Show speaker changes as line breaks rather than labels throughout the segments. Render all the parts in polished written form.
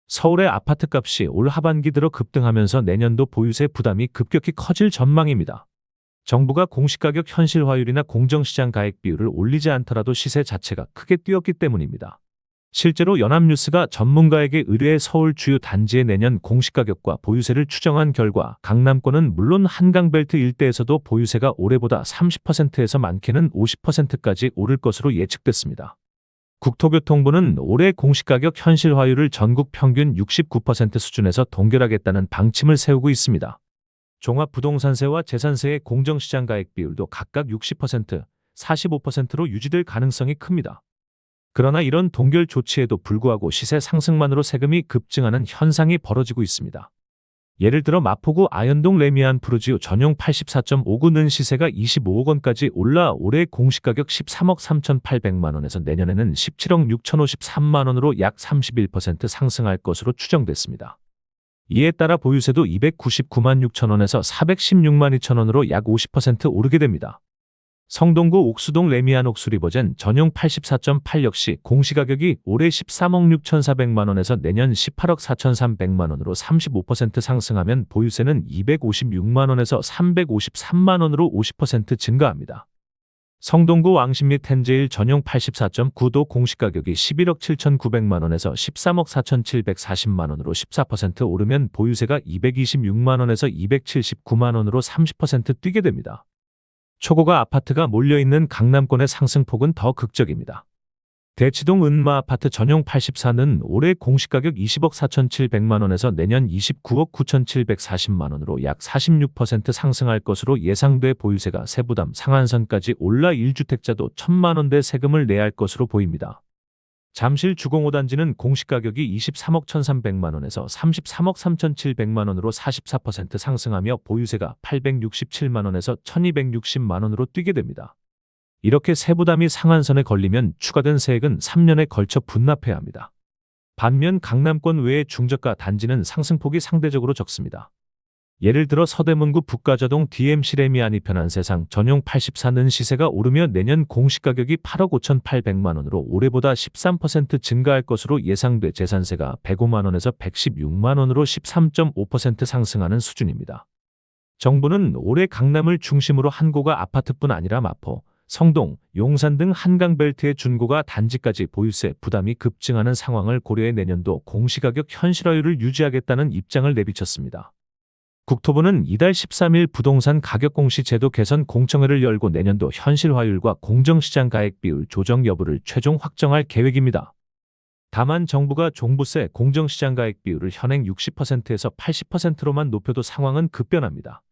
서울의 아파트값이 올 하반기 들어 급등하면서 내년도 보유세 부담이 급격히 커질 전망입니다. 정부가 공시가격 현실화율이나 공정시장 가액 비율을 올리지 않더라도 시세 자체가 크게 뛰었기 때문입니다. 실제로 연합뉴스가 전문가에게 의뢰해 서울 주요 단지의 내년 공시가격과 보유세를 추정한 결과 강남권은 물론 한강벨트 일대에서도 보유세가 올해보다 30%에서 많게는 50%까지 오를 것으로 예측됐습니다. 국토교통부는 올해 공시가격 현실화율을 전국 평균 69% 수준에서 동결하겠다는 방침을 세우고 있습니다. 종합부동산세와 재산세의 공정시장 가액 비율도 각각 60%, 45%로 유지될 가능성이 큽니다. 그러나 이런 동결 조치에도 불구하고 시세 상승만으로 세금이 급증하는 현상이 벌어지고 있습니다. 예를 들어 마포구 아현동 레미안 푸르지오 전용 84.59는 시세가 25억 원까지 올라 올해 공시가격 13억 3,800만 원에서 내년에는 17억 6,053만 원으로 약 31% 상승할 것으로 추정됐습니다. 이에 따라 보유세도 299만 6천 원에서 416만 2천 원으로 약 50% 오르게 됩니다. 성동구 옥수동 레미안 옥수리버젠 전용 84.8 역시 공시가격이 올해 13억 6,400만 원에서 내년 18억 4,300만 원으로 35% 상승하면 보유세는 256만 원에서 353만 원으로 50% 증가합니다. 성동구 왕십리 텐제일 전용 84.9도 공시가격이 11억 7,900만 원에서 13억 4,740만 원으로 14% 오르면 보유세가 226만 원에서 279만 원으로 30% 뛰게 됩니다. 초고가 아파트가 몰려있는 강남권의 상승폭은 더 극적입니다. 대치동 은마 아파트 전용 84는 올해 공시가격 20억 4,700만 원에서 내년 29억 9,740만 원으로 약 46% 상승할 것으로 예상돼 보유세가 세부담 상한선까지 올라 1주택자도 1,000만 원대 세금을 내야 할 것으로 보입니다. 잠실 주공 5단지는 공시가격이 23억 1,300만 원에서 33억 3,700만 원으로 44% 상승하며 보유세가 867만 원에서 1,260만 원으로 뛰게 됩니다. 이렇게 세부담이 상한선에 걸리면 추가된 세액은 3년에 걸쳐 분납해야 합니다. 반면 강남권 외의 중저가 단지는 상승폭이 상대적으로 적습니다. 예를 들어 서대문구 북가자동 DMC 레미안 이편한 세상 전용 84는 시세가 오르며 내년 공시가격이 8억 5,800만 원으로 올해보다 13% 증가할 것으로 예상돼 재산세가 105만 원에서 116만 원으로 13.5% 상승하는 수준입니다. 정부는 올해 강남을 중심으로 한고가 아파트뿐 아니라 마포, 성동, 용산 등 한강벨트의 준고가 단지까지 보유세 부담이 급증하는 상황을 고려해 내년도 공시가격 현실화율을 유지하겠다는 입장을 내비쳤습니다. 국토부는 이달 13일 부동산 가격공시 제도 개선 공청회를 열고 내년도 현실화율과 공정시장 가액 비율 조정 여부를 최종 확정할 계획입니다. 다만 정부가 종부세 공정시장 가액 비율을 현행 60%에서 80%로만 높여도 상황은 급변합니다.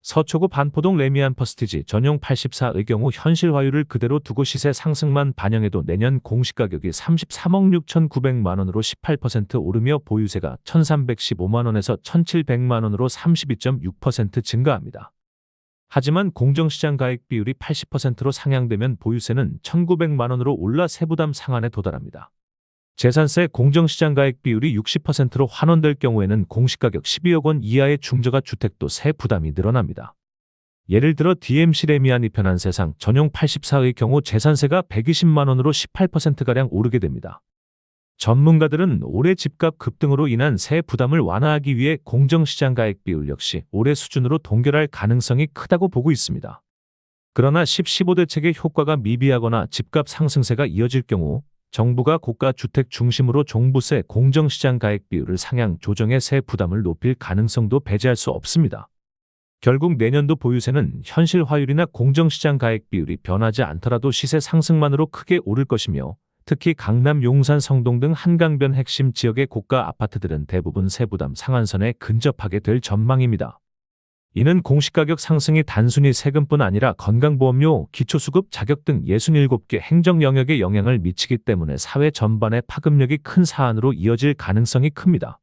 서초구 반포동 레미안 퍼스티지 전용 84의 경우 현실화율을 그대로 두고 시세 상승만 반영해도 내년 공시가격이 33억 6,900만 원으로 18% 오르며 보유세가 1,315만 원에서 1,700만 원으로 32.6% 증가합니다. 하지만 공정시장 가액 비율이 80%로 상향되면 보유세는 1,900만 원으로 올라 세부담 상한에 도달합니다. 재산세 공정시장 가액 비율이 60%로 환원될 경우에는 공시가격 12억 원 이하의 중저가 주택도 세 부담이 늘어납니다. 예를 들어 DMC 레미안 이편한 세상 전용 84의 경우 재산세가 120만 원으로 18%가량 오르게 됩니다. 전문가들은 올해 집값 급등으로 인한 세 부담을 완화하기 위해 공정시장 가액 비율 역시 올해 수준으로 동결할 가능성이 크다고 보고 있습니다. 그러나 10-15대책의 효과가 미비하거나 집값 상승세가 이어질 경우 정부가 고가 주택 중심으로 종부세 공정시장 가액 비율을 상향 조정해 세 부담을 높일 가능성도 배제할 수 없습니다. 결국 내년도 보유세는 현실화율이나 공정시장 가액 비율이 변하지 않더라도 시세 상승만으로 크게 오를 것이며 특히 강남 용산 성동 등 한강변 핵심 지역의 고가 아파트들은 대부분 세부담 상한선에 근접하게 될 전망입니다. 이는 공시가격 상승이 단순히 세금뿐 아니라 건강보험료, 기초수급 자격 등 67개 행정 영역에 영향을 미치기 때문에 사회 전반의 파급력이 큰 사안으로 이어질 가능성이 큽니다.